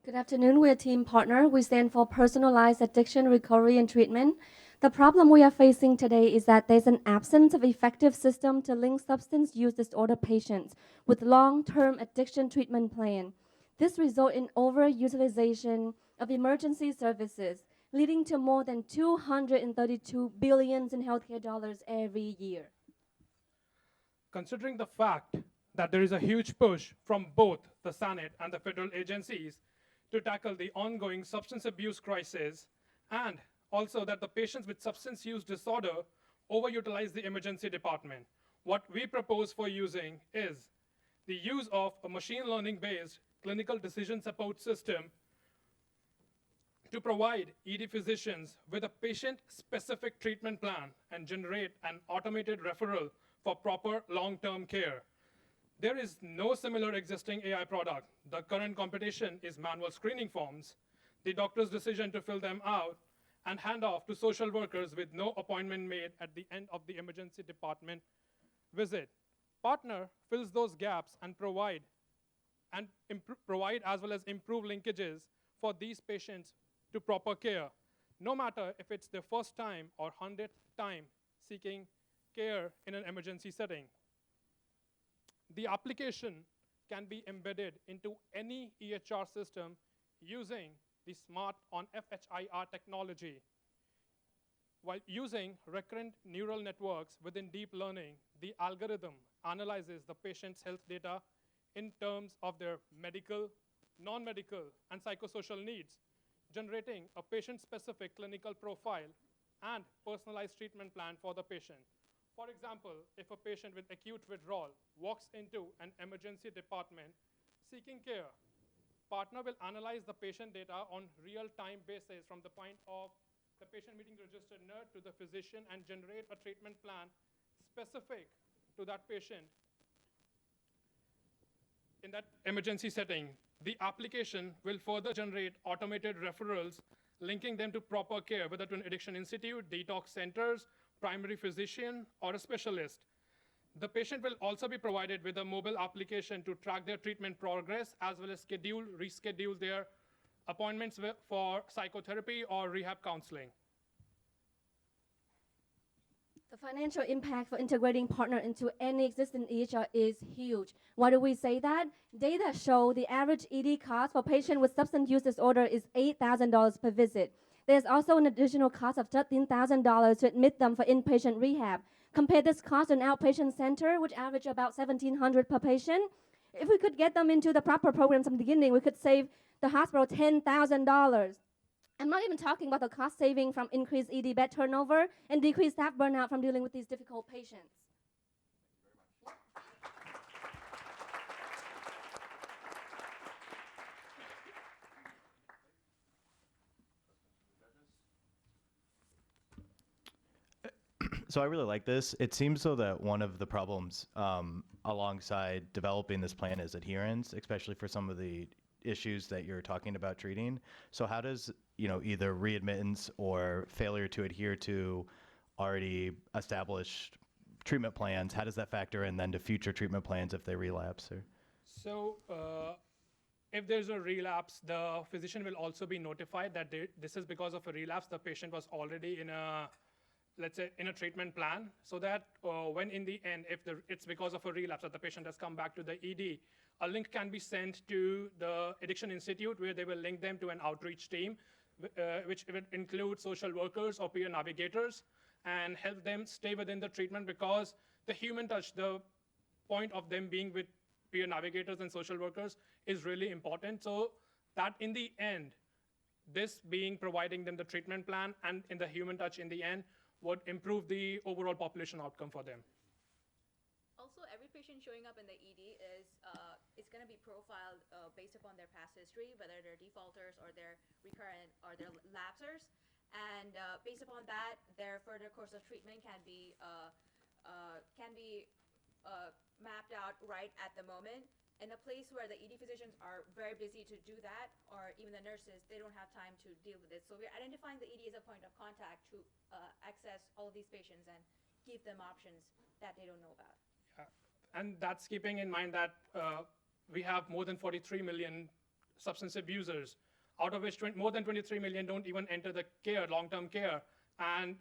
Good afternoon. We're Team Partner. We stand for Personalized Addiction Recovery and Treatment. The problem we are facing today is that there's an absence of effective system to link substance use disorder patients with long-term addiction treatment plan. This results in overutilization of emergency services, leading to more than 232 billions in healthcare dollars every year. Considering the fact that there is a huge push from both the Senate and the federal agencies to tackle the ongoing substance abuse crisis, and also that the patients with substance use disorder overutilize the emergency department, what we propose for using is the use of a machine learning-based clinical decision support system to provide ED physicians with a patient-specific treatment plan and generate an automated referral for proper long-term care. There is no similar existing AI product. The current competition is manual screening forms, the doctor's decision to fill them out, and hand off to social workers with no appointment made at the end of the emergency department visit. PART-ner fills those gaps and provide as well as improve linkages for these patients to proper care, no matter if it's their first time or 100th time seeking care in an emergency setting. The application can be embedded into any EHR system using the smart on FHIR technology. While using recurrent neural networks within deep learning, the algorithm analyzes the patient's health data in terms of their medical, non-medical, and psychosocial needs, generating a patient-specific clinical profile and personalized treatment plan for the patient. For example, if a patient with acute withdrawal walks into an emergency department seeking care, PART-ner will analyze the patient data on real-time basis from the point of the patient meeting registered nurse to the physician and generate a treatment plan specific to that patient in that emergency setting. The application will further generate automated referrals, linking them to proper care, whether to an addiction institute, detox centers, primary physician, or a specialist. The patient will also be provided with a mobile application to track their treatment progress, as well as reschedule their appointments for psychotherapy or rehab counseling. The financial impact for integrating PART-ner into any existing EHR is huge. Why do we say that? Data show the average ED cost for patient with substance use disorder is $8,000 per visit. There's also an additional cost of $13,000 to admit them for inpatient rehab. Compare this cost to an outpatient center, which average about $1,700 per patient. If we could get them into the proper programs from the beginning, we could save the hospital $10,000. I'm not even talking about the cost saving from increased ED bed turnover and decreased staff burnout from dealing with these difficult patients. So I really like this. It seems though that one of the problems alongside developing this plan is adherence, especially for some of the issues that you're talking about treating. So how does, either readmittance or failure to adhere to already established treatment plans, how does that factor in then to future treatment plans if they relapse? Or? So if there's a relapse, the physician will also be notified that this is because of a relapse. The patient was already in a, let's say, in a treatment plan, so that when in the end, if it's because of a relapse that the patient has come back to the ED, a link can be sent to the Addiction Institute, where they will link them to an outreach team, which will include social workers or peer navigators, and help them stay within the treatment, because the human touch, the point of them being with peer navigators and social workers is really important. So that in the end, this being providing them the treatment plan and in the human touch in the end would improve the overall population outcome for them. Also, every patient showing up in the ED is going to be profiled based upon their past history, whether they're defaulters or they're recurrent or they're lapsers. And based upon that, their further course of treatment can be mapped out right at the moment. In a place where the ED physicians are very busy to do that, or even the nurses, they don't have time to deal with it. So we're identifying the ED as a point of contact to access all of these patients and give them options that they don't know about. And that's keeping in mind that we have more than 43 million substance abusers, out of which more than 23 million don't even enter the care, long-term care, and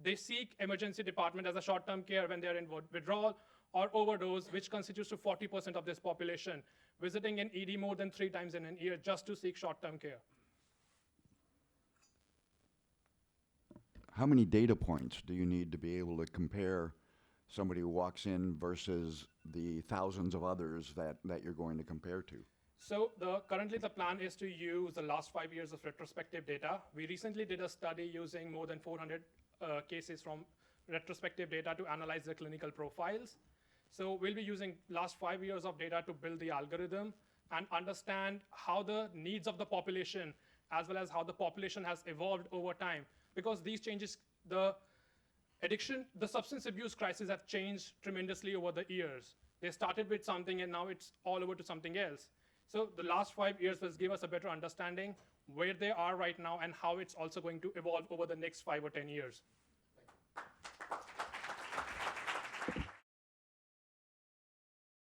they seek emergency department as a short-term care when they're in withdrawal or overdose, which constitutes to 40% of this population, visiting an ED more than 3 times in a year just to seek short-term care. How many data points do you need to be able to compare somebody who walks in versus the thousands of others that you're going to compare to? So currently the plan is to use the last 5 years of retrospective data. We recently did a study using more than 400 cases from retrospective data to analyze the clinical profiles. So we'll be using last 5 years of data to build the algorithm and understand how the needs of the population, as well as how the population has evolved over time. Because these changes, the substance abuse crisis have changed tremendously over the years. They started with something and now it's all over to something else. So the last 5 years will give us a better understanding where they are right now and how it's also going to evolve over the next 5 or 10 years.